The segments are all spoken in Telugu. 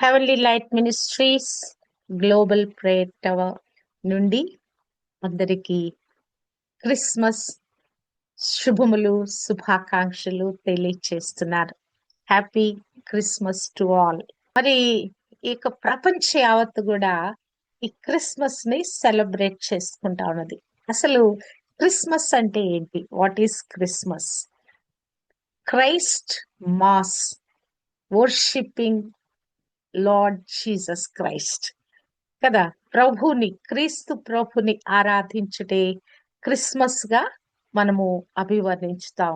Heavenly light ministries global prayer tower నుండి అందరికీ క్రిస్మస్ శుభములు శుభాకాంక్షలు తెలియచేస్తున్నారు. Happy Christmas to all. మరి ఈ యొక్క ప్రపంచ యావత్తు కూడా ఈ క్రిస్మస్ ని సెలబ్రేట్ చేసుకుంటా ఉన్నది. అసలు క్రిస్మస్ అంటే ఏంటి? What is Christmas? Christ mass, worshipping Lord Jesus Christ కదా, క్రీస్తు ప్రభుని ఆరాధించుటే క్రిస్మస్ గా మనము అభివర్ణించుతాం.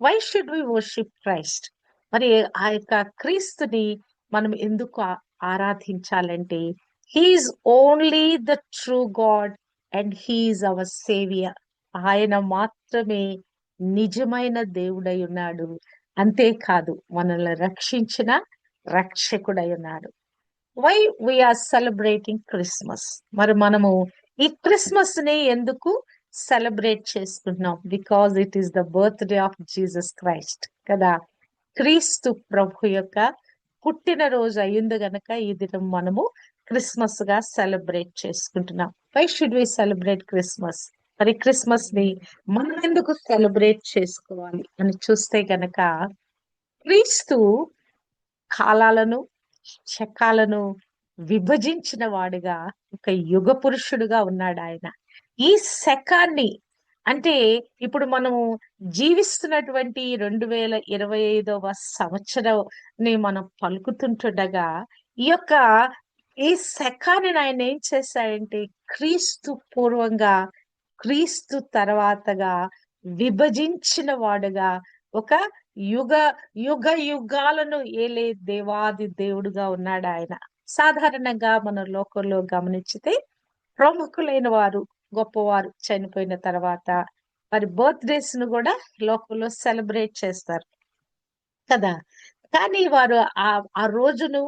Why should we worship Christ? మరి ఆ యొక్క క్రీస్తుని మనం ఎందుకు ఆరాధించాలంటే he is only the true God and he is our saviour. ఆయన మాత్రమే నిజమైన దేవుడై ఉన్నాడు. అంతేకాదు మనల్ని రక్షించిన రక్షకుడై ఉన్నాడు. Why we are celebrating Christmas? మరి మనము ఈ క్రిస్మస్ ని ఎందుకు సెలబ్రేట్ చేసుకుంటున్నాం? Because it is the birthday of Jesus Christ కదా. క్రీస్తు ప్రభు యొక్క పుట్టినరోజు అయ్యింది గనక ఈ దినం మనము క్రిస్మస్ గా సెలబ్రేట్ చేసుకుంటున్నాం. Why should we celebrate Christmas? మరి క్రిస్మస్ ని మనం ఎందుకు సెలబ్రేట్ చేసుకోవాలి అని చూస్తే గనక క్రీస్తు కాలాలను శకాలను విభజించిన వాడుగా ఒక యుగ పురుషుడుగా ఉన్నాడు ఆయన. ఈ శకాన్ని అంటే ఇప్పుడు మనము జీవిస్తున్నటువంటి 2025వ సంవత్సరాన్ని మనం పలుకుతుంటుండగా ఈ శకాన్ని ఆయన ఏం చేశాడంటే క్రీస్తు పూర్వంగా క్రీస్తు తర్వాతగా విభజించిన వాడుగా ఒక యుగ యుగాలను ఏలే దేవాది దేవుడుగా ఉన్నాడు ఆయన. సాధారణంగా మన లోకంలో గమనించితే ప్రముఖులైన వారు గొప్పవారు చనిపోయిన తర్వాత వారి బర్త్డేస్ ను కూడా లోకంలో సెలబ్రేట్ చేస్తారు కదా. కానీ వారు ఆ రోజును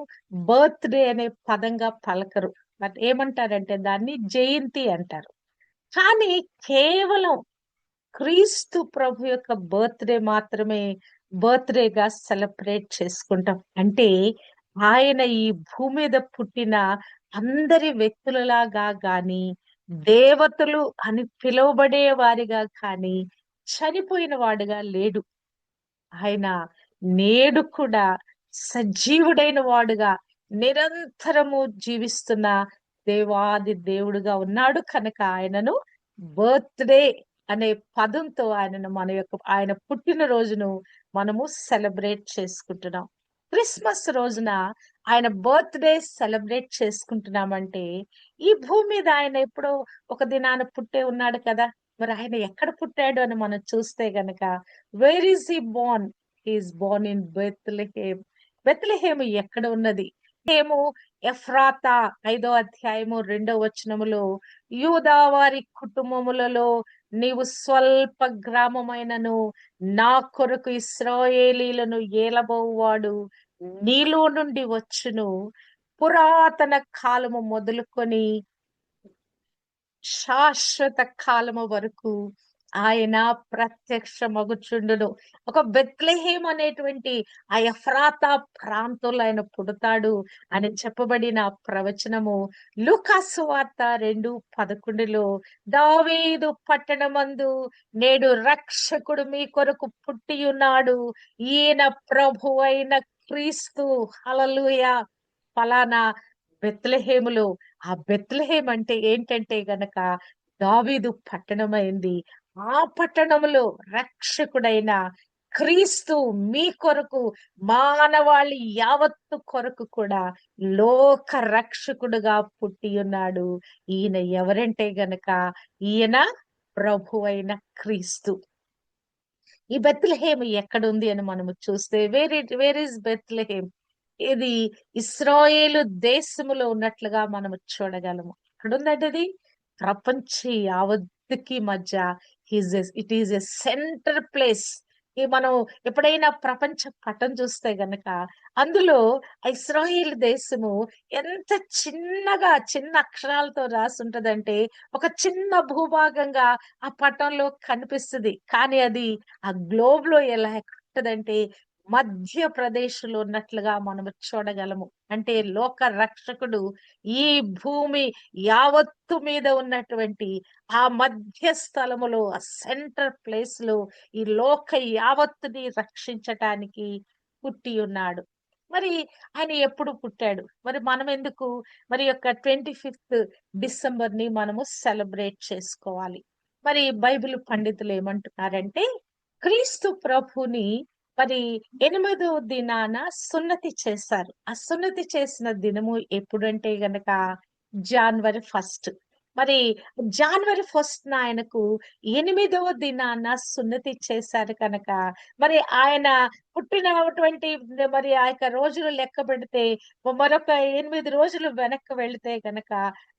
బర్త్డే అనే పదంగా పలకరు. బట్ ఏమంటారంటే దాన్ని జయంతి అంటారు. కానీ కేవలం క్రీస్తు ప్రభు యొక్క బర్త్డే మాత్రమే బర్త్డేగా సెలబ్రేట్ చేసుకుంటాం. అంటే ఆయన ఈ భూమి మీద పుట్టిన అందరి వ్యక్తులలాగా గాని, దేవతలు అని పిలువబడే వారిగా కానీ చనిపోయిన వాడుగా లేడు. ఆయన నేడు కూడా సజీవుడైన వాడుగా నిరంతరము జీవిస్తున్న దేవాది దేవుడుగా ఉన్నాడు. కనుక ఆయనను బర్త్డే అనే పదంతో ఆయన పుట్టినరోజును మనము సెలబ్రేట్ చేసుకుంటున్నాం. క్రిస్మస్ రోజున ఆయన బర్త్డే సెలబ్రేట్ చేసుకుంటున్నామంటే ఈ భూమి మీద ఆయన ఎప్పుడో ఒక దినాన పుట్టే ఉన్నాడు కదా. మరి ఆయన ఎక్కడ పుట్టాడు అని మనం చూస్తే గనక where is he born? He is born in Bethlehem. Bethlehem ఎక్కడ ఉన్నది? ఏమో ఎఫ్రాతా 5వ అధ్యాయము 2వ వచనములో యూదావారి కుటుంబములలో నీవు స్వల్ప గ్రామమైనను నా కొరకు ఇశ్రాయేలీలను ఏలబోవాడు నీలో నుండి వచ్చును. పురాతన కాలము మొదలుకొని శాశ్వత కాలము వరకు ఆయన ప్రత్యక్ష మగుచుండును. ఒక బెత్లెహేం అనేటువంటి ఆ ఎఫ్రాతా ప్రాంతంలో ఆయన పుడతాడు అని చెప్పబడిన ప్రవచనము లూకాసు వార్త 2:11లో దావీదు పట్టణమందు నేడు రక్షకుడు మీ కొరకు పుట్టి ఉన్నాడు, ఈయన ప్రభు అయిన క్రీస్తు. హల్లెలూయా. ఫలానా బెత్లెహేములో, ఆ బెత్లెహేం అంటే ఏంటంటే గనక దావీదు పట్టణమైంది. ఆ పట్టణంలో రక్షకుడైన క్రీస్తు మీ కొరకు మానవాళి యావత్తు కొరకు కూడా లోక రక్షకుడుగా పుట్టి ఉన్నాడు. ఈయన ఎవరంటే గనక ఈయన ప్రభు అయిన క్రీస్తు. ఈ బెత్లెహేం ఎక్కడుంది అని మనము చూస్తే వేర్ ఇస్ బెత్లెహేం? ఇది ఇస్రాయేలు దేశములో ఉన్నట్లుగా మనము చూడగలము. ఎక్కడుందంటే అది ప్రపంచ యావత్తుకి మధ్య it is a centre place. మనం ఎప్పుడైనా ప్రపంచ పటం చూస్తే గనక అందులో ఇస్రాయేల్ దేశము ఎంత చిన్న అక్షరాలతో రాసి ఉంటదంటే ఒక చిన్న భూభాగంగా ఆ పటంలో కనిపిస్తుంది. కానీ అది ఆ గ్లోబ్ లో ఎలా ఉంటదంటే మధ్యప్రదేశ్‌లో ఉన్నట్లుగా మనము చూడగలము. అంటే లోక రక్షకుడు ఈ భూమి యావత్తు మీద ఉన్నటువంటి ఆ మధ్య స్థలములో, ఆ సెంటర్ ప్లేస్‌లో ఈ లోక యావత్తుని రక్షించటానికి పుట్టి ఉన్నాడు. మరి ఆయన ఎప్పుడు పుట్టాడు? మరి మనమెందుకు మరి యొక్క 25థ్ డిసెంబర్‌ని మనము సెలబ్రేట్ చేసుకోవాలి? మరి బైబిల్ పండితులు ఏమంటున్నారంటే, క్రీస్తు ప్రభుని మరి 8వ దినాన సున్నతి చేశారు. ఆ సున్నతి చేసిన దినము ఎప్పుడంటే గనక జాన్వరి 1. మరి జాన్వరి 1న ఆయనకు 8వ దినాన సున్నతి చేశారు కనుక, మరి ఆయన పుట్టినటువంటి మరి ఆ యొక్క రోజులు లెక్కబెడితే మరొక 8 రోజులు వెనక్కి వెళితే గనక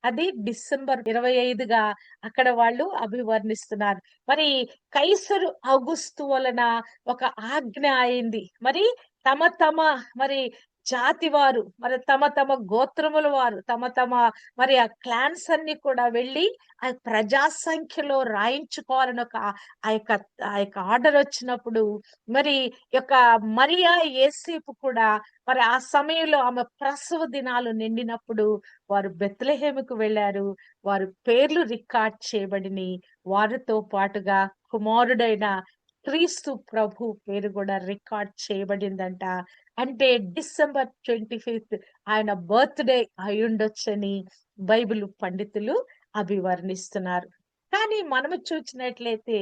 అది డిసెంబర్ 25గా అక్కడ వాళ్ళు అభివర్ణిస్తున్నారు. మరి కైసరు ఔగుస్తు వలన ఒక ఆజ్ఞ అయింది. మరి తమ తమ మరి జాతి వారు, మరి తమ తమ గోత్రముల వారు, తమ తమ మరి ఆ క్లాన్స్ అన్ని కూడా వెళ్లి ఆ ప్రజా సంఖ్యలో రాయించుకోవాలని ఒక ఆ యొక్క ఆర్డర్ వచ్చినప్పుడు మరి యొక్క మరియా యేసేపు కూడా మరి ఆ సమయంలో ఆమె ప్రసవ దినాలు నిండినప్పుడు వారు బెత్లెహేముకు వెళ్లారు. వారి పేర్లు రికార్డ్ చేయబడిని. వారితో పాటుగా కుమారుడైన క్రీస్తు ప్రభు పేరు కూడా రికార్డ్ చేయబడిందంట. అంటే డిసెంబర్ 25థ్ ఆయన బర్త్‌డే అయ్యుండొచ్చని బైబిల్ పండితులు అభివర్ణిస్తున్నారు. కానీ మనము చూసినట్లయితే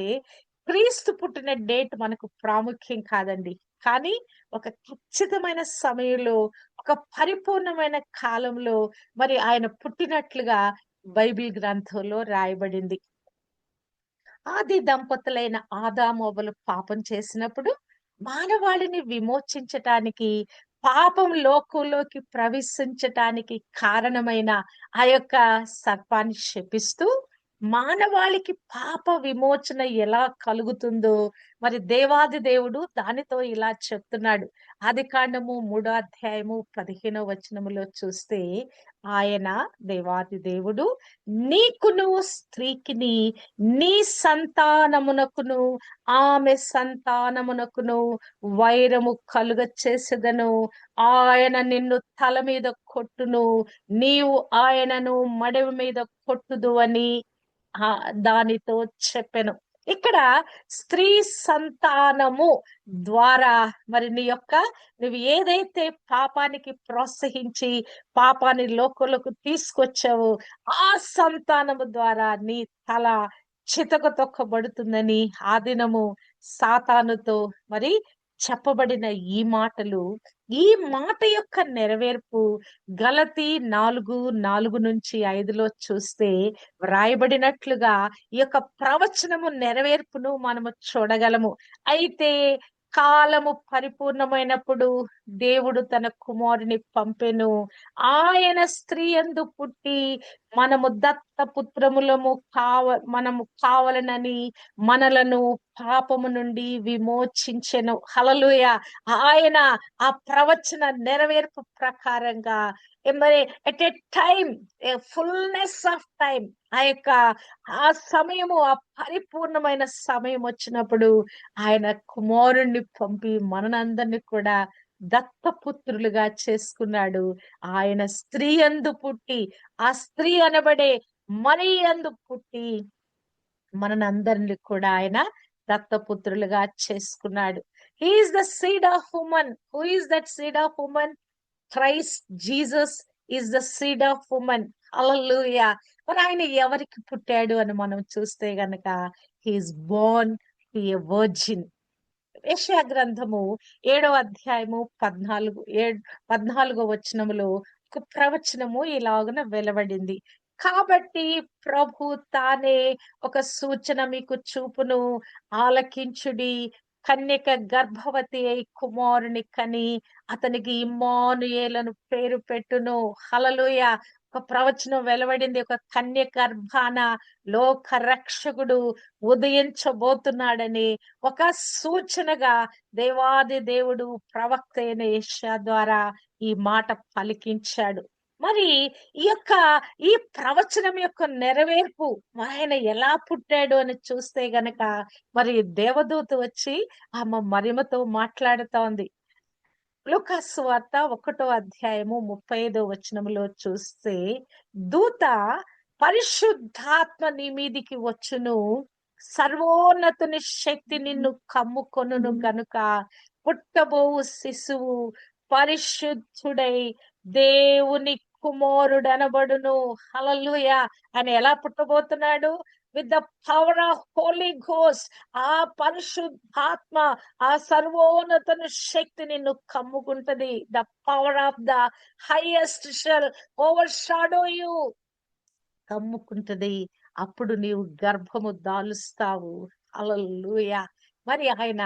క్రీస్తు పుట్టిన డేట్ మనకు ప్రాముఖ్యం కాదండి. కానీ ఒక ఖచ్చితమైన సమయంలో, ఒక పరిపూర్ణమైన కాలంలో మరి ఆయన పుట్టినట్లుగా బైబిల్ గ్రంథంలో రాయబడింది. ఆది దంపతులైన ఆదామవ్వలు పాపం చేసినప్పుడు మానవాళిని విమోచించటానికి, పాపం లోకంలోకి ప్రవేశించటానికి కారణమైన ఆ యొక్క సర్పాన్ని శపిస్తూ మానవాళికి పాప విమోచన ఎలా కలుగుతుందో మరి దేవాది దేవుడు దానితో ఇలా చెప్తున్నాడు. ఆదికాండము 3వ అధ్యాయము 15వ వచనములో చూస్తే ఆయన దేవాది దేవుడు నీకును స్త్రీకిని నీ సంతానమునకును ఆమె సంతానమునకును వైరము కలుగ చేసేదను. ఆయన నిన్ను తల మీద కొట్టును, నీవు ఆయనను మడమ మీద కొట్టుదు అని దానితో చెప్పెను. ఇక్కడ స్త్రీ సంతానము ద్వారా మరి నువ్వు ఏదైతే పాపానికి ప్రోత్సహించి పాపాన్ని లోకంలోకి తీసుకొచ్చావో ఆ సంతానము ద్వారా నీ తల చితక తొక్కబడుతుందని ఆ దినము సాతానుతో మరి చెప్పబడిన ఈ మాటలు, ఈ మాట యొక్క నెరవేర్పు గలతీ 4:4-5లో చూస్తే వ్రాయబడినట్లుగా ఈ యొక్క ప్రవచనము నెరవేర్పును మనము చూడగలము. అయితే కాలము పరిపూర్ణమైనప్పుడు దేవుడు తన కుమారుని పంపెను. ఆయన స్త్రీ యందు పుట్టి మనము దత్తపుత్రములము మనము కావలనని మనలను పాపము నుండి విమోచించెను. హల్లెలూయా! ఆయన ఆ ప్రవచన నెరవేర్పు ప్రకారంగా మరి at a time, A fullness of time, ఆ సమయము, ఆ పరిపూర్ణమైన సమయం వచ్చినప్పుడు ఆయన కుమారుణ్ణి పంపి మనందరిని కూడా దత్తపుత్రులుగా చేసుకున్నాడు. ఆయన స్త్రీ యందు పుట్టి, ఆ స్త్రీ అనబడే మరియ యందు పుట్టి మనందరిని కూడా ఆయన దత్తపుత్రులుగా చేసుకున్నాడు. He is the seed of woman. Who is that seed of woman? Christ Jesus is the seed of woman. Hallelujah! మరి ఆయన ఎవరికి పుట్టాడు అని మనం చూస్తే గనక he is born to a virgin. యెషయా గ్రంథము 7వ అధ్యాయము 14వ వచనములో ఒక ప్రవచనము ఇలాగున వెలువడింది. కాబట్టి ప్రభు తానే ఒక సూచన మీకు చూపును, ఆలకించుడి. కన్యక గర్భవతి అయి కుమారుని కని అతనికి ఇమ్మానుయేలను పేరు పెట్టును. హల్లెలూయా! ఒక ప్రవచనం వెలువడింది. ఒక కన్య గర్భాన లోక రక్షకుడు ఉదయించబోతున్నాడని ఒక సూచనగా దేవాది దేవుడు ప్రవక్త అయిన యెషయా ద్వారా ఈ మాట పలికించాడు. మరి ఈ ప్రవచనం యొక్క నెరవేర్పు ఆయన ఎలా పుట్టాడు అని చూస్తే గనక మరి దేవదూత వచ్చి ఆమె మరియమ్మతో మాట్లాడుతోంది. లూకాసు సువార్త 1వ అధ్యాయము 35వ వచనంలో చూస్తే, దూత పరిశుద్ధాత్మ నీ మీదికి వచ్చును, సర్వోన్నతుని శక్తి నిన్ను కమ్ముకొనును గనుక పుట్టబోవు శిశువు పరిశుద్ధుడై దేవుని కుమారుడనబడును. హల్లెలూయా. ఆయన ఎలా పుట్టబోతున్నాడు? With the power of Holy Ghost. ఆ పరిశుద్ధాత్మ, ఆ సర్వోన్నతుని శక్తి నిన్ను కమ్ముకుంటది. The power of the highest shall overshadow you. కమ్ముకుంటది. అప్పుడు నీవు గర్భము దాలుస్తావు. హల్లెలూయా. మరి ఆయన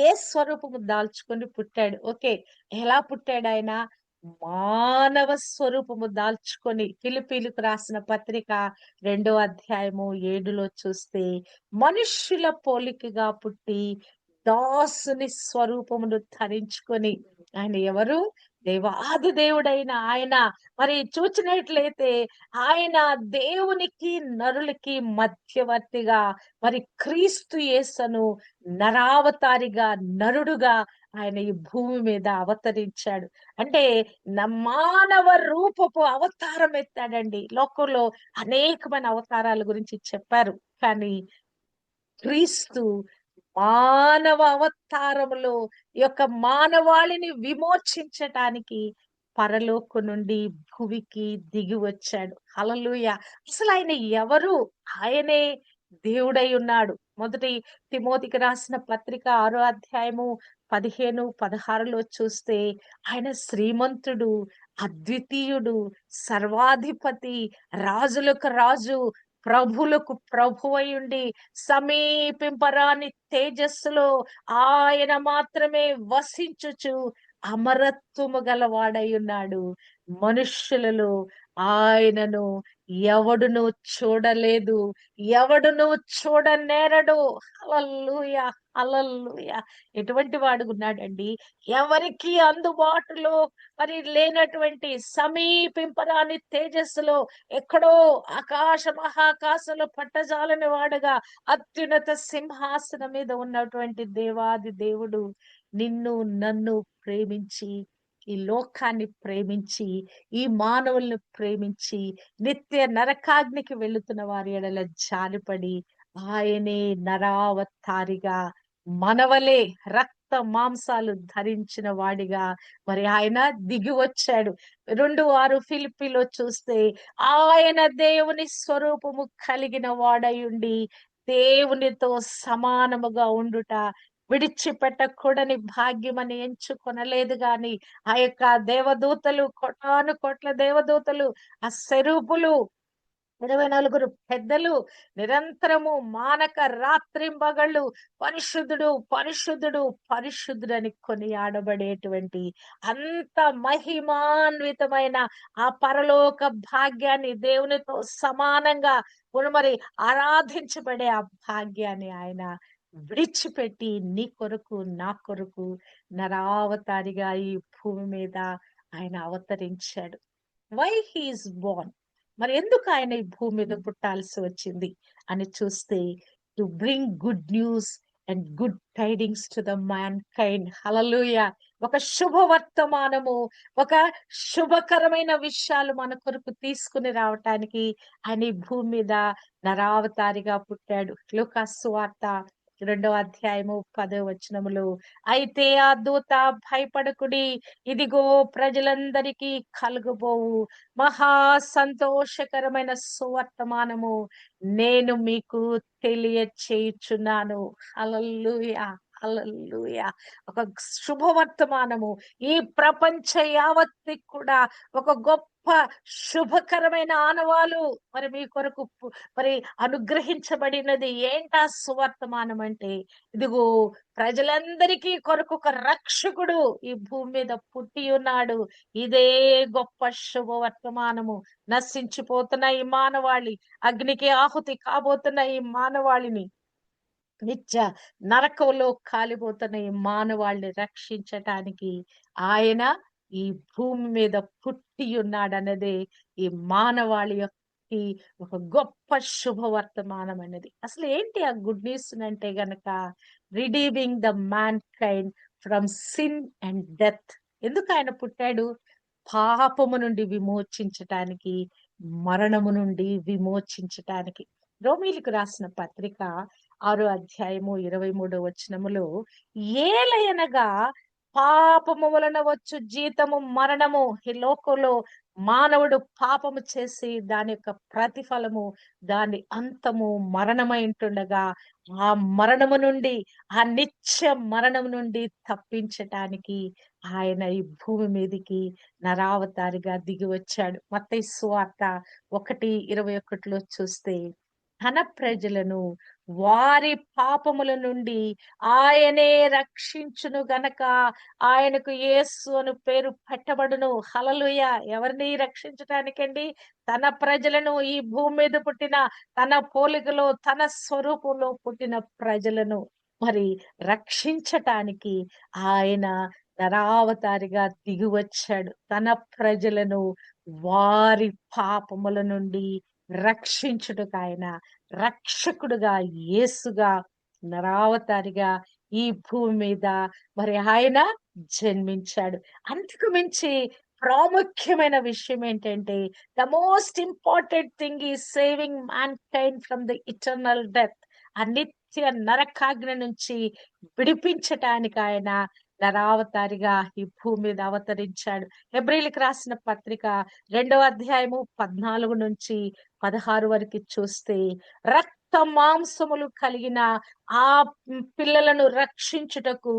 ఏ స్వరూపము దాల్చుకొని పుట్టాడు? ఓకే. ఎలా పుట్టాడు ఆయన? మానవ స్వరూపము దాల్చుకొని. ఫిలిప్పీయులకు రాసిన పత్రిక 2వ అధ్యాయము 7లో చూస్తే, మనుష్యుల పోలికగా పుట్టి దాసుని స్వరూపమును ధరించుకొని. ఆయన ఎవరు? దేవాది దేవుడైన ఆయన. మరి చూచినట్లయితే ఆయన దేవునికి నరులకి మధ్యవర్తిగా, మరి క్రీస్తు యేసును నరావతారిగా, నరుడుగా ఆయన ఈ భూమి మీద అవతరించాడు. అంటే మానవ రూపపు అవతారం ఎత్తాడండి. లోకంలో అనేకమైన అవతారాల గురించి చెప్పారు. కానీ క్రీస్తు మానవ అవతారములో ఈ యొక్క మానవాళిని విమోచించటానికి పరలోకం నుండి భువికి దిగి వచ్చాడు. హల్లెలూయా. అసలు ఆయన ఎవరు? ఆయనే దేవుడై ఉన్నాడు. మొదటి తిమోతికి రాసిన పత్రిక 6వ అధ్యాయము 15, 16లో చూస్తే, ఆయన శ్రీమంతుడు, అద్వితీయుడు, సర్వాధిపతి, రాజులకు రాజు, ప్రభులకు ప్రభువై ఉండి సమీపింపరాని తేజస్సులో ఆయన మాత్రమే వసించుచు అమరత్వము గలవాడై ఉన్నాడు. మనుష్యులలో ఆయనను ఎవడును చూడలేదు, ఎవడును చూడనేరడు. హల్లెలూయా. హల్లెలూయా. ఎటువంటి వాడు ఉన్నాడండి? ఎవరికి అందుబాటులో మరి లేనటువంటి సమీపింపరాని తేజస్సులో ఎక్కడో ఆకాశ మహాకాశంలో పట్టజాలని వాడుగా అత్యున్నత సింహాసనం మీద ఉన్నటువంటి దేవాది దేవుడు నిన్ను నన్ను ప్రేమించి, ఈ లోకాన్ని ప్రేమించి, ఈ మానవుల్ని ప్రేమించి, నిత్య నరకాగ్నికి వెళుతున్న వారి ఎడల జాలిపడి, ఆయనే నరావతారిగా మనవలే రక్త మాంసాలు ధరించిన వాడిగా మరి ఆయన దిగి వచ్చాడు. 2:6 ఫిలిప్పీలో చూస్తే, ఆయన దేవుని స్వరూపము కలిగిన వాడై ఉండి దేవునితో సమానముగా ఉండుట విడిచిపెట్టకూడని భాగ్యమని ఎంచుకొనలేదు గాని, ఆ యొక్క దేవదూతలు, కోటాను కోట్ల దేవదూతలు, ఆ సెరూపులు, 24 పెద్దలు నిరంతరము మానక రాత్రింబగళ్ళు పరిశుద్ధుడు, పరిశుద్ధుడు, పరిశుద్ధుడని కొనియాడబడేటువంటి అంత మహిమాన్వితమైన ఆ పరలోక భాగ్యాన్ని, దేవునితో సమానంగా మరి ఆరాధించబడే ఆ భాగ్యాన్ని ఆయన విడిచిపెట్టి నీ కొరకు, నా కొరకు నరావతారిగా ఈ భూమి మీద ఆయన అవతరించాడు. Why he is born? మరి ఎందుకు ఆయన ఈ భూమి మీద పుట్టాల్సి వచ్చింది అని చూస్తే, to bring good news and good tidings to the mankind. Hallelujah. ఒక శుభవర్తమానము, ఒక శుభకరమైన విషయాలు మన కొరకు తీసుకుని రావటానికి ఆయన ఈ భూమి మీద నరావతారిగా పుట్టాడు. లూకాసు సువార్త 2వ అధ్యాయము 10వ వచనములో, అయితే ఆ దూత భయపడకుడి, ఇదిగో ప్రజలందరికీ కలుగబోవు మహా సంతోషకరమైన సువర్తమానము నేను మీకు తెలియచేయుచున్నాను. హల్లెలూయా. హల్లెలూయా. ఒక శుభవర్తమానము ఈ ప్రపంచ యావత్తి కూడా ఒక గొప్ప శుభకరమైన ఆనవాలు మరి మీ కొరకు మరి అనుగ్రహించబడినది. ఏంటా సువర్తమానం అంటే, ఇదిగో ప్రజలందరికీ కొరకు ఒక రక్షకుడు ఈ భూమి మీద పుట్టి ఉన్నాడు. ఇదే గొప్ప శుభవర్తమానము. నశించిపోతున్న ఈ మానవాళి, అగ్నికి ఆహుతి కాబోతున్న ఈ మానవాళిని, నిత్య నరకంలో కాలిపోతున్న ఈ మానవాళిని రక్షించటానికి ఆయన ఈ భూమి మీద పుట్టి ఉన్నాడన్నదే ఈ మానవాళి యొక్క ఒక గొప్ప శుభవర్తమానం అనేది. అసలు ఏంటి ఆ గుడ్ న్యూస్ అంటే గనక, redeeming the man kind from sin and death. ఎందుకు ఆయన పుట్టాడు? పాపము నుండి విమోచించటానికి, మరణము నుండి విమోచించటానికి. రోమీయులకు రాసిన పత్రిక 6 అధ్యాయము 23 వచనములో, ఏలయనగా పాపము వలన వచ్చు జీతము మరణము. ఈ లోకంలో మానవుడు పాపము చేసి దాని యొక్క ప్రతిఫలము, దాని అంతము మరణమై ఉంటుండగా, ఆ మరణము నుండి, ఆ నిత్య మరణము నుండి తప్పించటానికి ఆయన ఈ భూమి మీదికి నరావతారిగా దిగి వచ్చాడు. మత్తయి సువార్త 1:21 చూస్తే, తన ప్రజలను వారి పాపముల నుండి ఆయనే రక్షించును గనక ఆయనకు యేసు అను పేరు పెట్టబడును. హల్లెలూయా! ఎవరిని రక్షించటానికండి? తన ప్రజలను, ఈ భూమి మీద పుట్టిన, తన పోలికలో, తన స్వరూపంలో పుట్టిన ప్రజలను మరి రక్షించటానికి ఆయన నరావతారిగా దిగివచ్చాడు. తన ప్రజలను వారి పాపముల నుండి రక్షించుటకు ఆయన రక్షకుడుగా, యేసుగా నరావతారిగా ఈ భూమి మీద మరి ఆయన జన్మించాడు. అంతకు మించి ప్రాముఖ్యమైన విషయం ఏంటంటే, the most important thing is saving man kind from the eternal death. ఆ నిత్య నరకాగ్ని నుంచి విడిపించటానికి ఆయన నరావతారిగా ఈ భూమి మీద అవతరించాడు. హెబ్రీయులకు రాసిన పత్రిక 2వ అధ్యాయము 14-16 వరకు చూస్తే, రక్త మాంసములు కలిగిన ఆ పిల్లలను రక్షించుటకు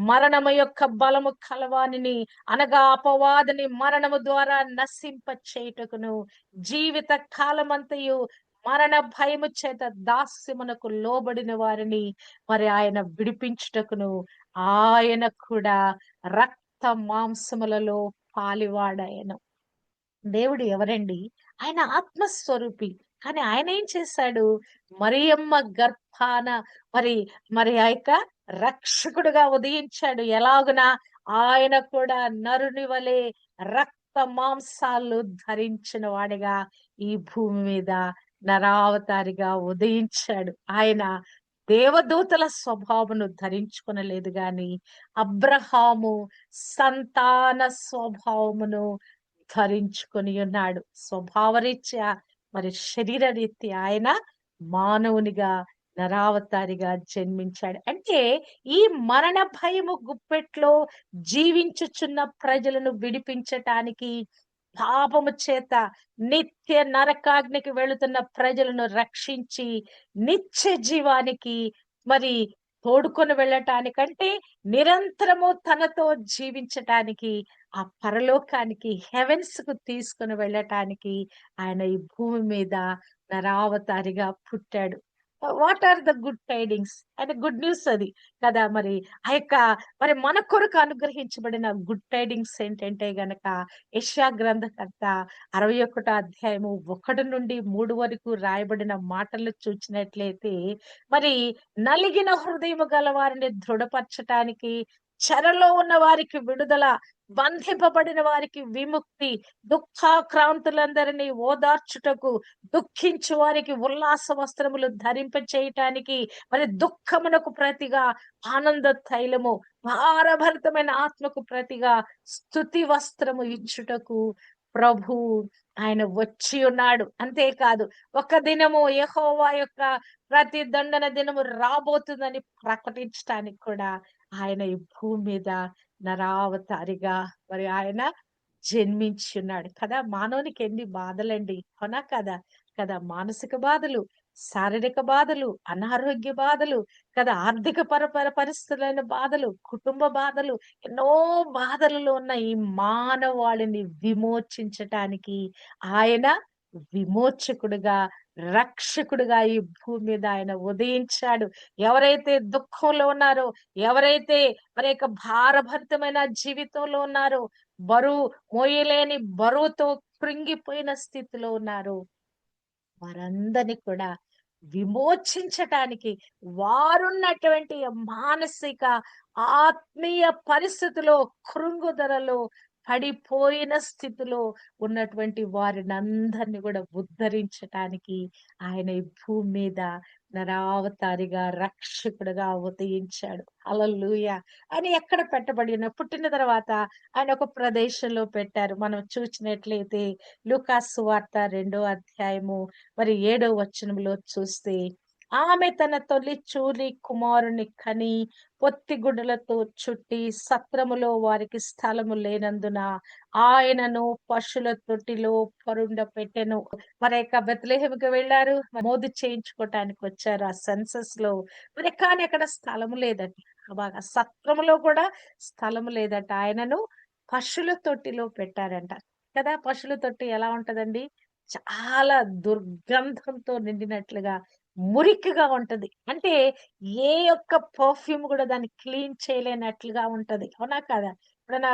మరణము యొక్క బలము కలవానిని, అనగా అపవాదిని మరణము ద్వారా నశింప చేయుటకును, జీవిత కాలమంతయు మరణ భయము చేత దాస్యమునకు లోబడిన వారిని మరి ఆయన విడిపించుటకును, ఆయన కూడా రక్త మాంసములలో పాలివాడాయను. దేవుడు ఎవరండి? ఆయన ఆత్మస్వరూపి. కానీ ఆయన ఏం చేశాడు? మరియమ్మ గర్భాన మరి మరి ఆ యొక్క రక్షకుడుగా ఉదయించాడు. ఎలాగున? ఆయన కూడా నరుని వలె రక్త మాంసాలు ధరించిన వాడిగా ఈ భూమి మీద నరావతారిగా ఉదయించాడు. ఆయన దేవదూతల స్వభావమును ధరించుకొనలేదు గాని, అబ్రహాము సంతాన స్వభావమును ధరించుకొని ఉన్నాడు. స్వభావరీత్యా మరి శరీర రీత్యా ఆయన మానవునిగా నరావతారిగా జన్మించాడు. అంటే ఈ మరణ భయము గుప్పెట్లో జీవించుచున్న ప్రజలను విడిపించటానికి, పాపము చేత నిత్య నరకాగ్నికి వెళుతున్న ప్రజలను రక్షించి నిత్య జీవానికి మరి తోడుకొని వెళ్ళటానికంటే, నిరంతరము తనతో జీవించటానికి, ఆ పరలోకానికి, హెవెన్స్ కు తీసుకొని వెళ్ళటానికి ఆయన ఈ భూమి మీద నరావతారిగా పుట్టాడు. What are the good tidings? అంటే గుడ్ న్యూస్ అది కదా! మరి ఆ యొక్క మరి మన కొరకు అనుగ్రహించబడిన గుడ్ టైడింగ్స్ ఏంటంటే గనక, యెషయా గ్రంథకర్త 61 అధ్యాయము 1-3 వరకు రాయబడిన మాటలు చూచినట్లయితే, మరి నలిగిన హృదయము గల వారిని దృఢపరచటానికి, చెరలో ఉన్న వారికి విడుదల, బంధింపబడిన వారికి విముక్తి, దుఃఖాక్రాంతులందరినీ ఓదార్చుటకు, దుఃఖించు వారికి ఉల్లాస వస్త్రములు ధరింప చేయటానికి, మరి దుఃఖమునకు ప్రతిగా ఆనంద తైలము, భారభరితమైన ఆత్మకు ప్రతిగా స్తుతి వస్త్రము ఇచ్చుటకు ప్రభు ఆయన వచ్చి ఉన్నాడు. అంతేకాదు, ఒక దినము యెహోవా యొక్క ప్రతిదండన దినము రాబోతుందని ప్రకటించటానికి కూడా ఆయన ఈ భూమి మీద నరావతారిగా మరి ఆయన జన్మించున్నాడు కదా! మానవునికి ఎన్ని బాధలండి. అవునా కదా? కదా! మానసిక బాధలు, శారీరక బాధలు, అనారోగ్య బాధలు కదా! ఆర్థిక పరిస్థితులైన బాధలు, కుటుంబ బాధలు, ఎన్నో బాధలలో ఉన్న ఈ మానవాళిని విమోచించటానికి ఆయన విమోచకుడుగా, రక్షకుడుగా ఈ భూమి మీద ఆయన ఉదయించాడు. ఎవరైతే దుఃఖంలో ఉన్నారో, ఎవరైతే మరి యొక్క భారభరితమైన జీవితంలో ఉన్నారో, బరువు మోయలేని బరువుతో కృంగిపోయిన స్థితిలో ఉన్నారో, వారందరిని కూడా విమోచించటానికి, వారున్నటువంటి మానసిక, ఆత్మీయ పరిస్థితిలో, కృంగుదలలో పడిపోయిన స్థితిలో ఉన్నటువంటి వారినందరిని కూడా ఉద్ధరించటానికి ఆయన ఈ భూమి మీద నరావతారిగా రక్షకుడుగా ఉదయించాడు. హల్లెలూయా! ఆయన ఎక్కడ పెట్టబడిన పుట్టిన తర్వాత ఆయన ఒక ప్రదేశంలో పెట్టారు. మనం చూసినట్లయితే లూకాసు సువార్త 2వ అధ్యాయము మరి 7వ వచనంలో చూస్తే, ఆమె తన తొలి చూలి కుమారుని కని పొత్తిగుడ్డలతో చుట్టి సత్రములో వారికి స్థలము లేనందున ఆయనను పశుల తొట్టిలో పరుండపెట్టెను. మరి యొక్క బెత్లెహేముకి వెళ్ళారు. మోదు చేయించుకోవటానికి వచ్చారు ఆ సెన్సస్ లో. మరి కానీ అక్కడ స్థలము లేదట. బాగా సత్రములో కూడా స్థలము లేదట. ఆయనను పశుల తొట్టిలో పెట్టారంట. కదా! పశుల తొట్టి ఎలా ఉంటదండి? చాలా దుర్గంధంతో నిండినట్లుగా, మురికిగా ఉంటది. అంటే ఏ ఒక్క పర్ఫ్యూమ్ గూడా దాన్ని క్లీన్ చేయలేనట్లుగా ఉంటది. అవునా కాదా? ఎప్పుడైనా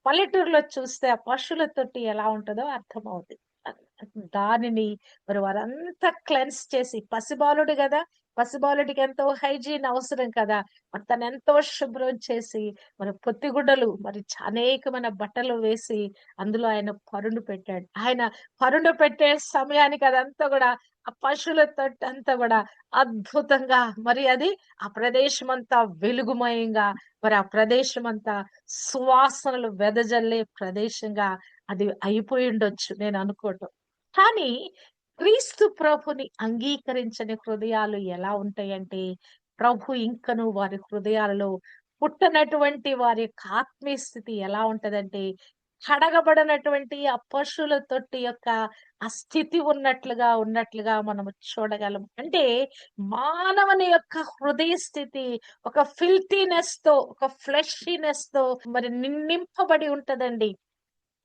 పల్లెటూరులో చూస్తే ఆ పశువుల తొట్టి ఎలా ఉంటదో అర్థమవుద్ది. దానిని మరి వారంతా క్లెన్స్ చేసి, పసిబాలుడు గదా! పసిబాలుడికి ఎంతో హైజీన్ అవసరం కదా! మరి తనెంతో శుభ్రం చేసి, మరి పొత్తిగుడ్డలు మరి అనేకమైన బట్టలు వేసి అందులో ఆయన పరుండు పెట్టాడు. ఆయన పరుండు పెట్టే సమయానికి అదంతా గూడా ఆ పశువుల తొట్టంతా గూడా అద్భుతంగా మరి అది ఆ ప్రదేశమంతా వెలుగుమయంగా, మరి ఆ ప్రదేశమంతా సువాసనలు వెదజల్లే ప్రదేశంగా అది అయిపోయుండొచ్చు నేననుకోవటం. కానీ క్రీస్తు ప్రభుని అంగీకరించని హృదయాలు ఎలా ఉంటాయంటే, ప్రభు ఇంకను వారి హృదయాలలో పుట్టనటువంటి వారి యొక్క ఆత్మీయ స్థితి ఎలా ఉంటదంటే, కడగబడనటువంటి ఆ పశువుల తొట్టి యొక్క ఆ స్థితి ఉన్నట్లుగా మనము చూడగలం. అంటే మానవుని యొక్క హృదయ స్థితి ఒక ఫిల్తీనెస్ తో, ఒక ఫ్లెషీనెస్ తో మరి నింపబడి ఉంటదండి.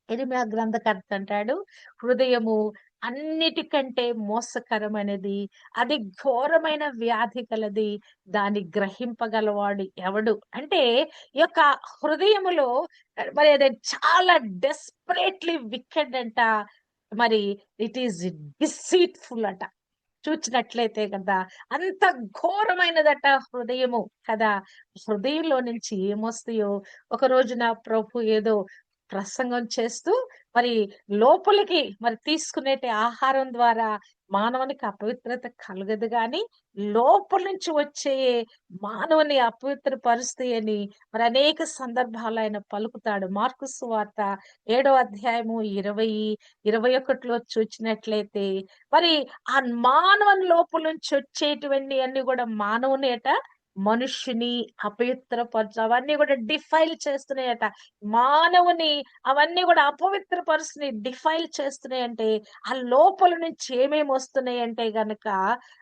ఇరిమియా గ్రంథకర్త అంటాడు, హృదయము అన్నిటికంటే మోసకరమైనది, అది ఘోరమైన వ్యాధి కలది, దాన్ని గ్రహింపగలవాడు ఎవడు? అంటే ఈ యొక్క హృదయములో మరి అది చాలా డెస్పరేట్‌లీ వికెడ్ అంట. మరి ఇట్ ఈస్ డిసీట్‌ఫుల్ అట. చూచినట్లయితే కదా! అంత ఘోరమైనదట హృదయము కదా! హృదయంలో నుంచి ఏమొస్తాయో, ఒక రోజున ప్రభు ఏదో ప్రసంగం చేస్తూ మరి లోపలికి మరి తీసుకునేటి ఆహారం ద్వారా మానవునికి అపవిత్రత కలగదు గాని, లోపల నుంచి వచ్చే మానవుని అపవిత్రపరుస్తాయని మరి అనేక సందర్భాలు ఆయన పలుకుతాడు. మార్కు సువార్త 7వ అధ్యాయము 20, 21లో చూచినట్లయితే మరి ఆ మానవుని లోపల నుంచి వచ్చేటివన్నీ అన్ని కూడా మానవునేట మనుష్యుని అపవిత్రపరచు అవన్నీ కూడా డిఫైల్ చేస్తున్నాయట. మానవుని అవన్నీ కూడా అపవిత్రపరుస్తున్నాయి, డిఫైల్ చేస్తున్నాయంటే ఆ లోపల నుంచి ఏమేమి వస్తున్నాయంటే గనక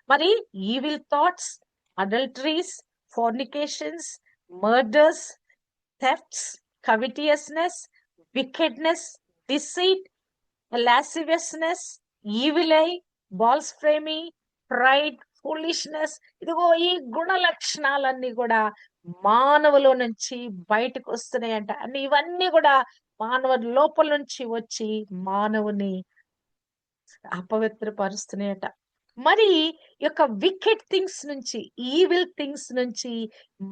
మరి evil thoughts, adulteries, fornications, murders, thefts, covetousness, wickedness, deceit, lasciviousness, evil eye, blasphemy, pride, foolishness. ఇదిగో ఈ గుణ లక్షణాలన్నీ కూడా మానవులో నుంచి బయటకు వస్తున్నాయంట. అని ఇవన్నీ కూడా మానవ లోపల నుంచి వచ్చి మానవుని అపవిత్రపరుస్తున్నాయట. మరి ఈ యొక్క వికెడ్ థింగ్స్ నుంచి, ఈవిల్ థింగ్స్ నుంచి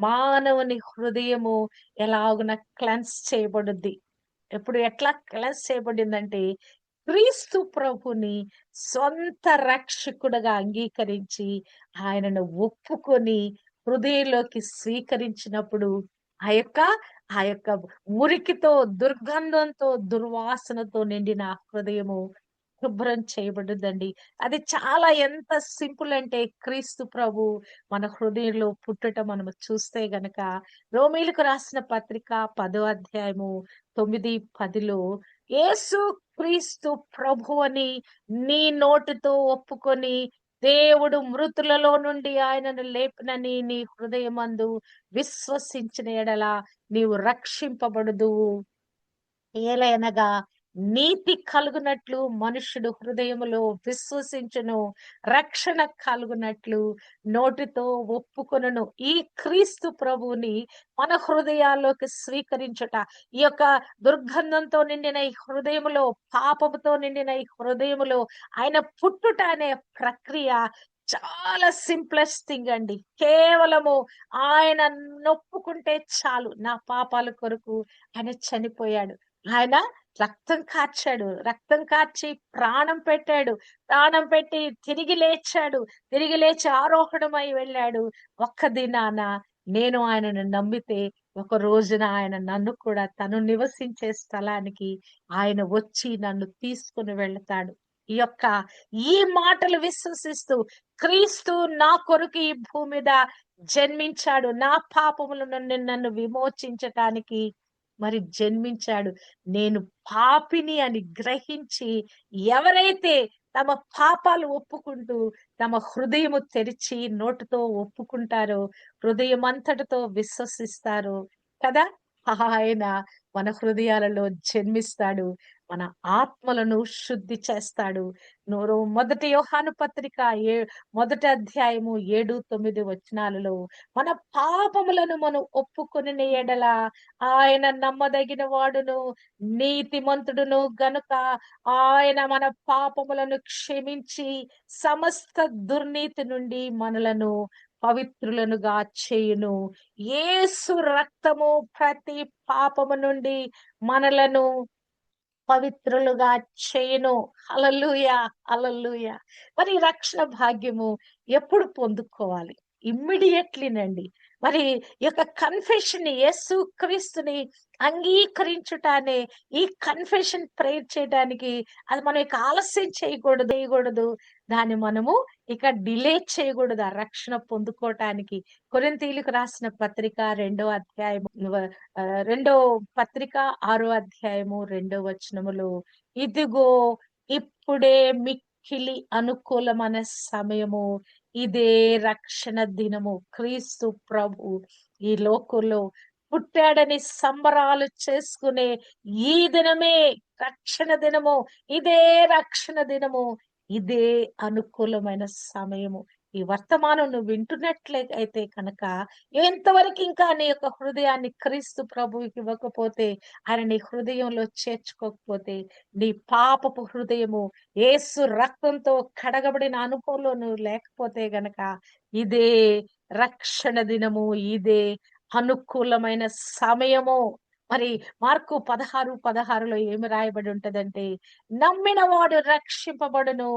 మానవుని హృదయము ఎలాగున క్లెన్స్ చేయబడుద్ది. ఎట్లా క్లెన్స్ చేయబడిందంటే, క్రీస్తు ప్రభుని సొంత రక్షకుడుగా అంగీకరించి ఆయనను ఒప్పుకొని హృదయంలోకి స్వీకరించినప్పుడు ఆ యొక్క ఆ యొక్క మురికితో, దుర్గంధంతో, దుర్వాసనతో నిండిన ఆ హృదయము శుభ్రం చేయబడుద్దండి. అది చాలా ఎంత సింపుల్ అంటే క్రీస్తు ప్రభు మన హృదయంలో పుట్టుట మనము చూస్తే గనక రోమీయులకు రాసిన పత్రిక 10వ అధ్యాయము 9, 10లో యేసు క్రీస్తు ప్రభువని నీ నోటితో ఒప్పుకొని దేవుడు మృతులలో నుండి ఆయనను లేపినని నీ హృదయమందు విశ్వసించిన ఎడల నీవు రక్షింపబడుదువు. ఏలయనగా నీతి కలుగునట్లు మనుష్యుడు హృదయములో విశ్వసించును, రక్షణ కలుగునట్లు నోటితో ఒప్పుకొనును. ఈ క్రీస్తు ప్రభువుని మన హృదయాల్లోకి స్వీకరించుట, ఈ యొక్క దుర్గంధంతో నిండిన ఈ హృదయములో, పాపముతో నిండిన ఈ హృదయములో ఆయన పుట్టుట అనే ప్రక్రియ చాలా సింప్లెస్ట్ థింగ్ అండి. కేవలము ఆయన నొప్పుకుంటే చాలు, నా పాపాల కొరకు ఆయన చనిపోయాడు. ఆయన రక్తం కార్చాడు. రక్తం కార్చి ప్రాణం పెట్టాడు. ప్రాణం పెట్టి తిరిగి లేచాడు. తిరిగి లేచి ఆరోహణమై వెళ్ళాడు. ఒక్క దినాన నేను ఆయనను నమ్మితే ఒక రోజున ఆయన నన్ను కూడా తను నివసించే స్థలానికి ఆయన వచ్చి నన్ను తీసుకొని వెళ్తాడు. ఈ యొక్క ఈ మాటలు విశ్వసిస్తూ క్రీస్తు నా కొరకు ఈ భూమి మీద జన్మించాడు. నా పాపముల నుండి నన్ను విమోచించటానికి మరి జన్మించాడు. నేను పాపిని అని గ్రహించి ఎవరైతే తమ పాపాలు ఒప్పుకుంటూ తమ హృదయము తెరిచి నోటితో ఒప్పుకుంటారో, హృదయం అంతటితో విశ్వసిస్తారో కదా! ఆయన మన హృదయాలలో జన్మిస్తాడు. మన ఆత్మలను శుద్ధి చేస్తాడు. మొదటి యోహాను పత్రిక మొదటి అధ్యాయము 7, 9 వచనాలలో మన పాపములను మనం ఒప్పుకొనిన ఎడల ఆయన నమ్మదగిన వాడును, నీతిమంతుడును గనుక ఆయన మన పాపములను క్షమించి సమస్త దుర్నీతి నుండి మనలను పవిత్రులనుగా చేయును. యేసు రక్తము ప్రతి పాపము నుండి మనలను పవిత్రులుగా చేయును. హల్లెలూయా! హల్లెలూయా! మరి రక్షణ భాగ్యము ఎప్పుడు పొందుకోవాలి? ఇమ్మీడియేట్‌లీనండి. మరి ఈ యొక్క కన్ఫెషన్ యేసు క్రీస్తుని అంగీకరించుటనే ఈ కన్ఫెషన్ ప్రేయర్ చేయడానికి అది మనం ఇక ఆలస్యం చేయకూడదు. దాన్ని మనము ఇక డిలే చేయకూడదు. ఆ రక్షణ పొందుకోవటానికి. కొరింథీయులకు రాసిన పత్రిక రెండో పత్రిక 6 అధ్యాయము 2 వచనములో ఇదిగో ఇప్పుడే మిక్కిలి అనుకూలమైన సమయము, ఇదే రక్షణ దినము. క్రీస్తు ప్రభు ఈ లోకంలో పుట్టాడని సంబరాలు చేసుకునే ఈ దినమే రక్షణ దినము. ఇదే రక్షణ దినము. ఇదే అనుకూలమైన సమయము. ఈ వర్తమానం నువ్వు వింటున్నట్లయితే కనుక ఎంతవరకు ఇంకా నీ యొక్క హృదయాన్ని క్రీస్తు ప్రభువుకి ఇవ్వకపోతే, ఆయన నీ హృదయంలో చేర్చుకోకపోతే, నీ పాపపు హృదయము యేసు రక్తంతో కడగబడిన అనుభవంలో నువ్వు లేకపోతే గనక ఇదే రక్షణ దినము. ఇదే అనుకూలమైన సమయము. మరి మార్కు 16:16లో ఏమి రాయబడి ఉంటదంటే, నమ్మిన వాడు రక్షింపబడును,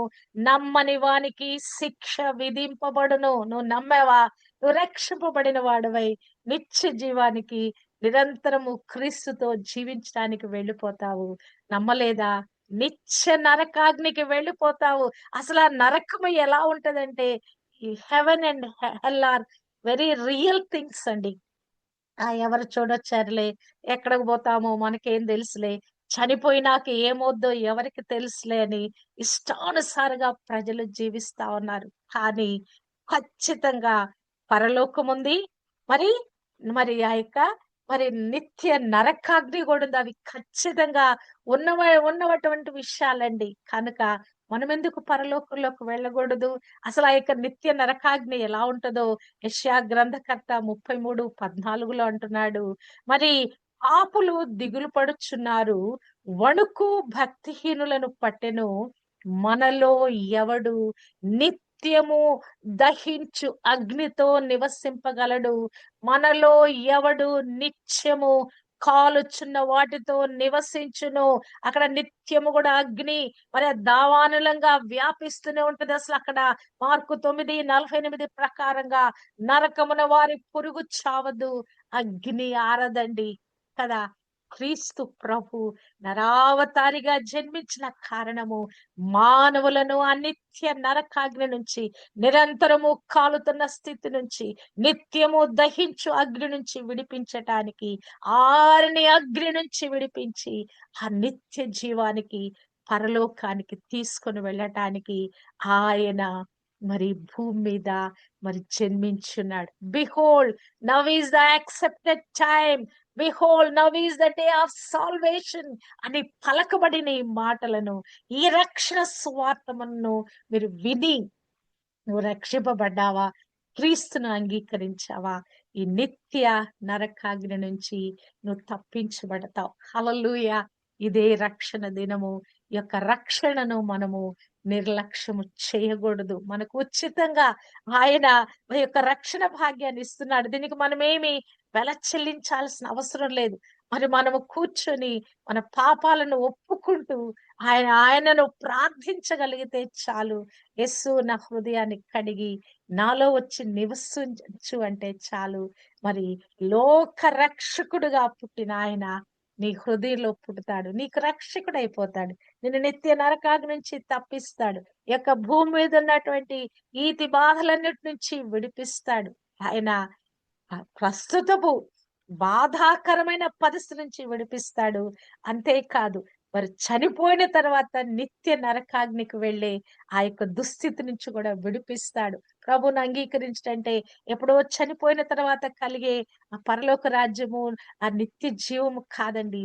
నమ్మని వానికి శిక్ష విధింపబడును. నువ్వు నమ్మావా? నువ్వు రక్షింపబడిన వాడవై నిత్య జీవానికి నిరంతరము క్రీస్తుతో జీవించడానికి వెళ్ళిపోతావు. నమ్మలేదా? నిత్య నరకాగ్నికి వెళ్ళిపోతావు. అసలు ఆ నరకము ఎలా ఉంటదంటే, ఈ heaven and hell are very real things అండి. ఎవరు చూడొచ్చారులే, ఎక్కడికి పోతామో మనకేం తెలుసులే, చనిపోయినాక ఏమవుద్దో ఎవరికి తెలుసులే అని ఇష్టానుసారంగా ప్రజలు జీవిస్తా ఉన్నారు. కానీ ఖచ్చితంగా పరలోకముంది. మరి మరి ఆ యొక్క మరి నిత్య నరకాగ్ని కూడా ఉంది. అవి ఖచ్చితంగా ఉన్నటువంటి విషయాలండి. కనుక మనమెందుకు పరలోకంలోకి వెళ్ళకూడదు? అసలు ఆ యొక్క నిత్య నరకాగ్ని ఎలా ఉంటదో యెషయా గ్రంథకర్త 33:14లో అంటున్నాడు. మరి పాపులు దిగులు పడుచున్నారు. వణుకు భక్తిహీనులను పట్టెను. మనలో ఎవడు నిత్యము దహించు అగ్నితో నివసింపగలడు? మనలో ఎవడు నిత్యము కాలుచున్న వాటితో నివసించును? అక్కడ నిత్యము కూడా అగ్ని మరి దావానులంగా వ్యాపిస్తూనే ఉంటది. అసలు అక్కడ మార్కు 9:48 ప్రకారంగా నరకమున వారి పురుగు చావదు, అగ్ని ఆరదండి కదా! క్రీస్తు ప్రభు నరావతారిగా జన్మించిన కారణము మానవులను అనిత్య నరకాగ్ని నుంచి, నిరంతరము కాలుతున్న స్థితి నుంచి, నిత్యము దహించు అగ్ని నుంచి విడిపించటానికి, ఆరని అగ్ని నుంచి విడిపించి ఆ నిత్య జీవానికి పరలోకానికి తీసుకొని వెళ్ళటానికి ఆయన మరి భూమి మీద మరి జన్మించున్నాడు. Behold, now is the accepted time. Behold, now is the day of salvation అని పలకబడిన ఈ మాటలను, ఈ రక్షణ సువార్తమును మీరు విని నువ్వు రక్షింపబడ్డావా? క్రీస్తును అంగీకరించావా? ఈ నిత్య నరకాగ్ని నుంచి నువ్వు తప్పించబడతావు. హల్లెలూయా! ఇదే రక్షణ దినము. ఈ యొక్క రక్షణను మనము నిర్లక్ష్యము చేయకూడదు. మనకు ఉచితంగా ఆయన ఈ యొక్క రక్షణ భాగ్యాన్ని ఇస్తున్నాడు. దీనికి మనమేమి వెల చెల్లించాల్సిన అవసరం లేదు. మరి మనము కూర్చొని మన పాపాలను ఒప్పుకుంటూ ఆయనను ప్రార్థించగలిగితే చాలు. యేసు నా హృదయాన్ని కడిగి నాలో వచ్చి నివసించు అంటే చాలు. మరి లోక రక్షకుడుగా పుట్టిన ఆయన నీ హృదయంలో పుడతాడు. నీకు రక్షకుడైపోతాడు. నిన్ను నిత్య నరకాగ్ని నుంచి తప్పిస్తాడు. ఈ యొక్క భూమి మీద ఉన్నటువంటి ఈతి బాధలన్నిటి నుంచి విడిపిస్తాడు. ఆయన ప్రస్తుతపు బాధాకరమైన పరిస్థితి నుంచి విడిపిస్తాడు. అంతేకాదు మరి చనిపోయిన తర్వాత నిత్య నరకాగ్నికి వెళ్ళే ఆ యొక్క దుస్థితి నుంచి కూడా విడిపిస్తాడు. ప్రభువుని అంగీకరించడంటే ఎప్పుడో చనిపోయిన తర్వాత కలిగే ఆ పరలోక రాజ్యము, ఆ నిత్య జీవము కాదండి.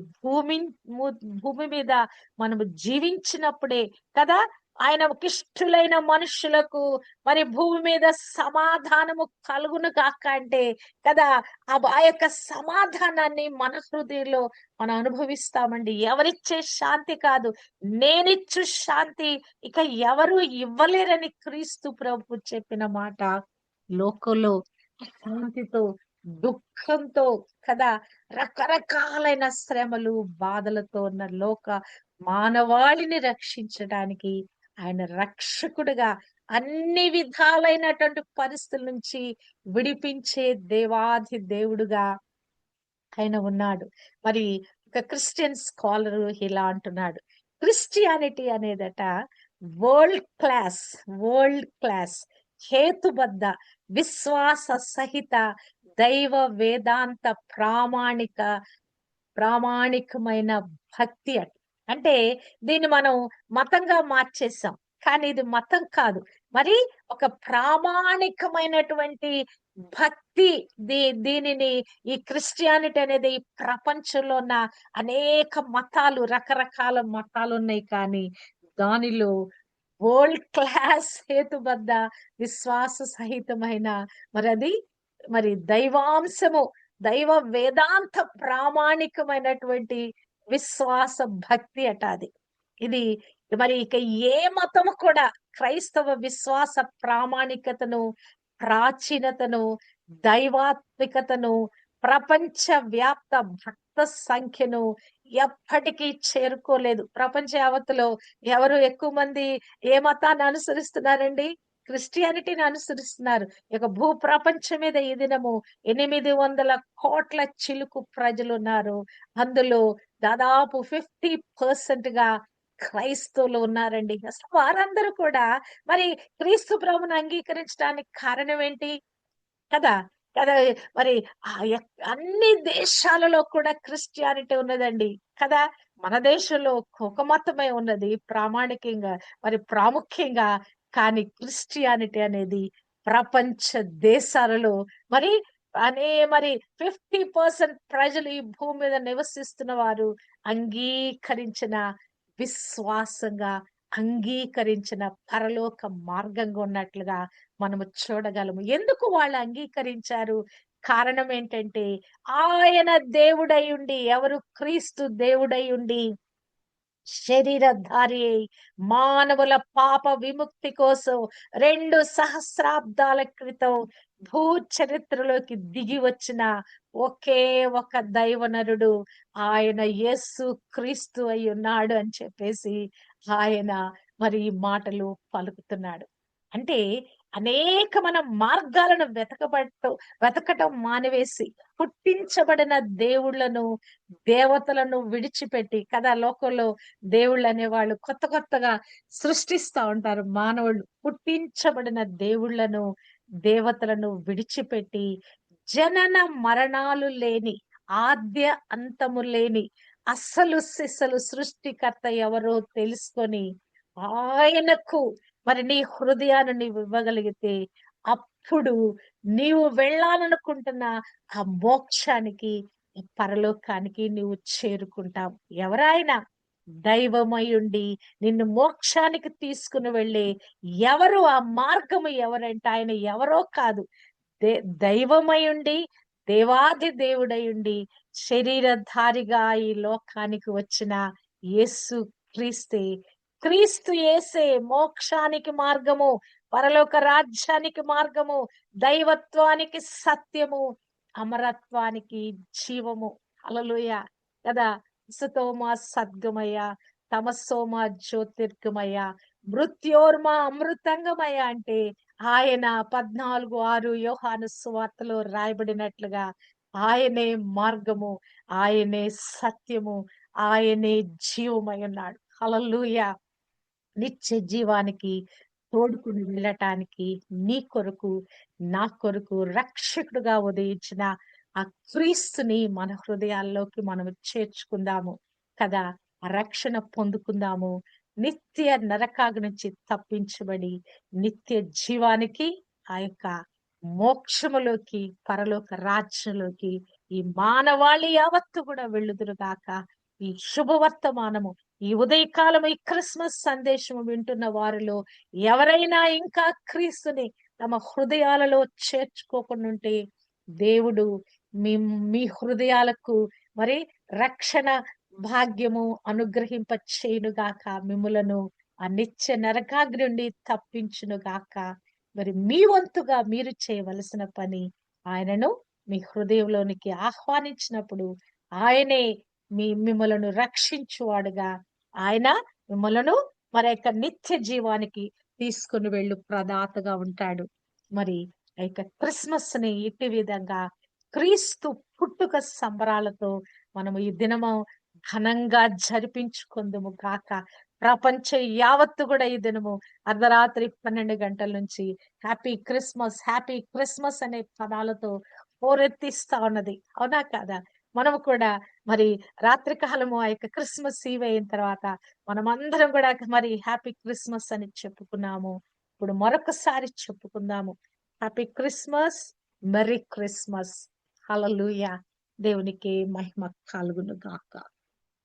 భూమి మీద మనము జీవించినప్పుడే కదా ఆయనకిష్టులైన మనుషులకు మరి భూమి మీద సమాధానము కలుగును గాక అంటే కదా ఆ యొక్క సమాధానాన్ని మన హృదయంలో మనం అనుభవిస్తామండి. ఎవరిచ్చే శాంతి కాదు, నేనిచ్చు శాంతి ఇక ఎవరు ఇవ్వలేరని క్రీస్తు ప్రభు చెప్పిన మాట. లోకంలో శాంతితో, దుఃఖంతో కదా రకరకాలైన శ్రమలు, బాధలతో ఉన్న మానవాళిని రక్షించడానికి ఆయన రక్షకుడుగా అన్ని విధాలైనటువంటి పరిస్థితుల నుంచి విడిపించే దేవాది దేవుడుగా ఆయన ఉన్నాడు. మరి ఒక క్రిస్టియన్ స్కాలర్ ఇలా అంటున్నాడు, క్రిస్టియానిటీ అనేదట వరల్డ్ క్లాస్ వరల్డ్ క్లాస్ హేతుబద్ధ విశ్వాస సహిత దైవ వేదాంత ప్రామాణికమైన భక్తి అంటే దీన్ని మనం మతంగా మార్చేసాం. కానీ ఇది మతం కాదు. మరి ఒక ప్రామాణికమైనటువంటి భక్తి. దీనిని ఈ క్రిస్టియానిటీ అనేది ఈ ప్రపంచంలో ఉన్న అనేక మతాలు, రకరకాల మతాలు ఉన్నాయి. కానీ దానిలో వరల్డ్ క్లాస్ హేతుబద్ధ విశ్వాస సహితమైన మరి దైవాంశము, దైవ వేదాంత ప్రామాణికమైనటువంటి విశ్వాస భక్తి అట అది. ఇది మరి ఇక ఏ మతము కూడా క్రైస్తవ విశ్వాస ప్రామాణికతను, ప్రాచీనతను, దైవాత్మికతను, ప్రపంచ వ్యాప్త భక్త సంఖ్యను ఎప్పటికీ చేరుకోలేదు. ప్రపంచ యావత్తులో ఎవరు ఎక్కువ మంది ఏ మతాన్ని అనుసరిస్తున్నారండి? క్రిస్టియానిటీని అనుసరిస్తున్నారు. ఇక భూ ప్రపంచం మీద ఈ దినము 800 కోట్ల చిలుకు ప్రజలు ఉన్నారు. అందులో దాదాపు 50% గా క్రైస్తవులు ఉన్నారండి. అసలు వారందరూ కూడా మరి క్రీస్తు ప్రభువుని అంగీకరించడానికి కారణం ఏంటి? కదా! కదా! మరి అన్ని దేశాలలో కూడా క్రిస్టియానిటీ ఉన్నదండి. కదా! మన దేశంలో ఒక మతమే ఉన్నది ప్రామాణికంగా, మరి ప్రాముఖ్యంగా. కానీ క్రిస్టియానిటీ అనేది ప్రపంచ దేశాలలో మరి మరి 50% ప్రజలు ఈ భూమి మీద నివసిస్తున్న వారు అంగీకరించిన విశ్వాసంగా, అంగీకరించిన పరలోక మార్గంగా ఉన్నట్లుగా మనము చూడగలము. ఎందుకు వాళ్ళు అంగీకరించారు? కారణం ఏంటంటే ఆయన దేవుడై ఉండి, ఎవరు? క్రీస్తు దేవుడై ఉండి శరీరధారి అయి మానవుల పాప విముక్తి కోసం 2 సహస్రాబ్దాల క్రితం భూ చరిత్రలోకి దిగి వచ్చిన ఒకే ఒక దైవనరుడు ఆయన యేసు క్రీస్తు అయి ఉన్నాడు అని చెప్పేసి ఆయన మరి ఈ మాటలు పలుకుతున్నాడు. అంటే అనేకమైన మార్గాలను వెతకటం మానివేసి పుట్టించబడిన దేవుళ్ళను, దేవతలను విడిచిపెట్టి కదా లోకంలో దేవుళ్ళు అనేవాళ్ళు కొత్తగా సృష్టిస్తా ఉంటారు. మానవుళ్ళు పుట్టించబడిన దేవుళ్ళను, దేవతలను విడిచిపెట్టి జనన మరణాలు లేని, ఆద్య అంతము లేని అస్సలు సిస్సలు సృష్టికర్త ఎవరో తెలుసుకొని ఆయనకు మరి నీ హృదయాన్ని నీవు ఇవ్వగలిగితే అప్పుడు నీవు వెళ్ళాలనుకుంటున్న ఆ మోక్షానికి, పరలోకానికి నీవు చేరుకుంటావు. ఎవరైనా దైవమయుండి నిన్ను మోక్షానికి తీసుకుని వెళ్ళే ఎవరు? ఆ మార్గము ఎవరంటే ఆయన ఎవరో కాదు, దైవమయుండి, దేవాది దేవుడయుండి శరీరధారిగా ఈ లోకానికి వచ్చిన యేసు క్రీస్తే. క్రీస్తు యేసే మోక్షానికి మార్గము, పరలోక రాజ్యానికి మార్గము, దైవత్వానికి సత్యము, అమరత్వానికి జీవము. హల్లెలూయా! కదా! సుతోమా సద్గమయ, తమస్సోమా జ్యోతిర్గమయ, మృత్యోర్మా అమృతంగమయ అంటే ఆయన 14:6 యోహాను సువార్తలో రాయబడినట్లుగా ఆయనే మార్గము, ఆయనే సత్యము, ఆయనే జీవమై ఉన్నాడు. హల్లెలూయా! నిత్య జీవానికి తోడుకుని వెళ్ళటానికి నీ కొరకు, నా కొరకు రక్షకుడుగా ఉదయించిన ఆ క్రీస్తుని మన హృదయాల్లోకి మనం చేర్చుకుందాము కదా! ఆ రక్షణ పొందుకుందాము. నిత్య నరకాగ్ని నుంచి తప్పించబడి నిత్య జీవానికి, ఆ యొక్క మోక్షములోకి, పరలోక రాజ్యంలోకి ఈ మానవాళి యావత్తు కూడా వెళ్ళుదురుగాక. ఈ శుభవర్తమానము ఈ ఉదయకాలం ఈ క్రిస్మస్ సందేశం వింటున్న వారిలో ఎవరైనా ఇంకా క్రీస్తుని తమ హృదయాలలో చేర్చుకోకుండా ఉంటే దేవుడు మీ మీ హృదయాలకు మరి రక్షణ భాగ్యము అనుగ్రహింప చేయునుగాక. మిమ్ములను ఆ నిత్య నరకాగ్ని నుండి తప్పించునుగాక. మరి మీ వంతుగా మీరు చేయవలసిన పని ఆయనను మీ హృదయంలోనికి ఆహ్వానించినప్పుడు ఆయనే మిమ్మలను రక్షించువాడుగా, ఆయన మిమ్మలను మరి యొక్క నిత్య జీవానికి తీసుకుని వెళ్ళు ప్రదాతగా ఉంటాడు. మరి ఆ యొక్క క్రిస్మస్ ని ఇట్టి విధంగా క్రీస్తు పుట్టుక సంబరాలతో మనము ఈ దినము ఘనంగా జరిపించుకుందుము గాక. ప్రపంచం యావత్తు కూడా ఈ దినము అర్ధరాత్రి 12 గంటల నుంచి హ్యాపీ క్రిస్మస్ అనే పదాలతో హోరెత్తిస్తా ఉన్నది. అవునా కాదా? మనము కూడా మరి రాత్రి కాలము ఆ యొక్క క్రిస్మస్ ఈవ్ అయిన తర్వాత మనమందరం కూడా మరి హ్యాపీ క్రిస్మస్ అని చెప్పుకున్నాము. ఇప్పుడు మరొకసారి చెప్పుకుందాము. Happy Christmas, merry Christmas. Hallelujah! దేవునికి మహిమ కలుగును గాక.